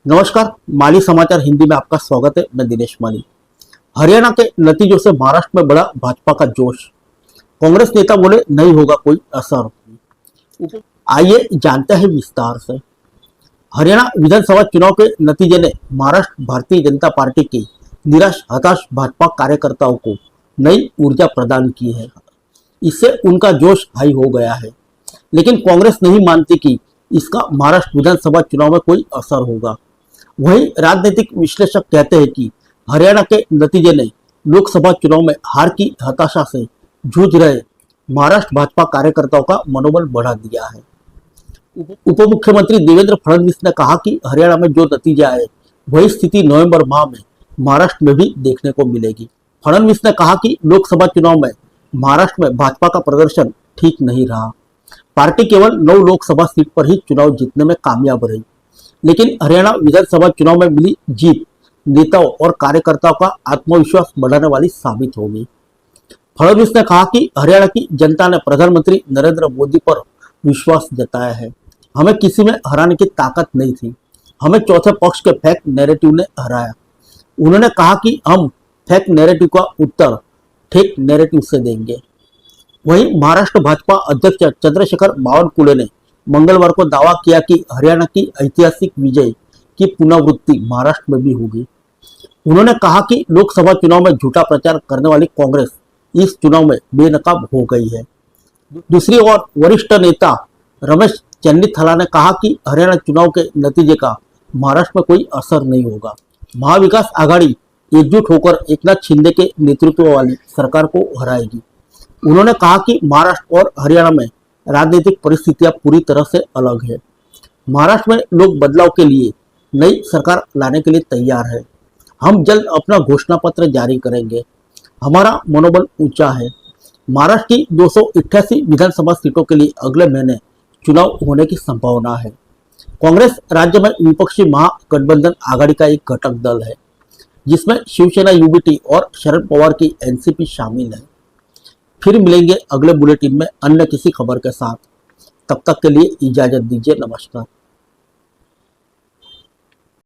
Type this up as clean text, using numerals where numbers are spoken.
नमस्कार, माली समाचार हिंदी में आपका स्वागत है। मैं दिनेश माली। हरियाणा के नतीजों से महाराष्ट्र में बढ़ा भाजपा का जोश। कांग्रेस नेता बोले नहीं होगा कोई असर। आइए जानते हैं विस्तार से। हरियाणा विधानसभा चुनाव के नतीजे ने महाराष्ट्र भारतीय जनता पार्टी की निराश हताश भाजपा कार्यकर्ताओं को नई ऊर्जा प्रदान की है। इससे उनका जोश हाई हो गया है, लेकिन कांग्रेस नहीं मानती कि इसका महाराष्ट्र विधानसभा चुनाव में कोई असर होगा। वहीं राजनीतिक विश्लेषक कहते हैं कि हरियाणा के नतीजे ने लोकसभा चुनाव में हार की हताशा से जूझ रहे महाराष्ट्र भाजपा कार्यकर्ताओं का मनोबल बढ़ा दिया है। उप मुख्यमंत्री देवेंद्र फडणवीस ने कहा कि हरियाणा में जो नतीजे आए वही स्थिति नवंबर माह में महाराष्ट्र में भी देखने को मिलेगी। फडणवीस ने कहा कि लोकसभा चुनाव में महाराष्ट्र में भाजपा का प्रदर्शन ठीक नहीं रहा। पार्टी केवल 9 लोकसभा सीट पर ही चुनाव जीतने में कामयाब रही, लेकिन हरियाणा विधानसभा चुनाव में मिली जीत नेताओं और कार्यकर्ताओं का आत्मविश्वास बढ़ाने वाली साबित होगी। फडणवीस ने कहा कि हरियाणा की जनता ने प्रधानमंत्री नरेंद्र मोदी पर विश्वास जताया है। हमें किसी में हराने की ताकत नहीं थी, हमें चौथे पक्ष के फेक नैरेटिव ने हराया। उन्होंने कहा कि हम फेक नैरेटिव का उत्तर ठीक नैरेटिव से देंगे। वहीं महाराष्ट्र भाजपा अध्यक्ष चंद्रशेखर बावनकुळे ने मंगलवार को दावा किया कि हरियाणा की ऐतिहासिक विजय की पुनरावृत्ति महाराष्ट्र में भी होगी। उन्होंने कहा कि लोकसभा चुनाव में झूठा प्रचार करने वाली कांग्रेस इस चुनाव में बेनकाब हो गई है। दूसरी ओर वरिष्ठ नेता रमेश चन्नीथला ने कहा कि हरियाणा चुनाव के नतीजे का महाराष्ट्र में कोई असर नहीं होगा। महाविकास आघाड़ी एकजुट होकर एकनाथ शिंदे के नेतृत्व वाली सरकार को हराएगी। उन्होंने कहा कि महाराष्ट्र और हरियाणा में राजनीतिक परिस्थितियां पूरी तरह से अलग है। महाराष्ट्र में लोग बदलाव के लिए नई सरकार लाने के लिए तैयार है। हम जल्द अपना घोषणा पत्र जारी करेंगे। हमारा मनोबल ऊंचा है। महाराष्ट्र की 288 विधानसभा सीटों के लिए अगले महीने चुनाव होने की संभावना है। कांग्रेस राज्य में विपक्षी महागठबंधन आघाड़ी का एक घटक दल है, जिसमें शिवसेना यूबीटी और शरद पवार की एनसीपी शामिल है। फिर मिलेंगे अगले बुलेटिन में अन्य किसी खबर के साथ। तब तक के लिए इजाजत दीजिए। नमस्कार।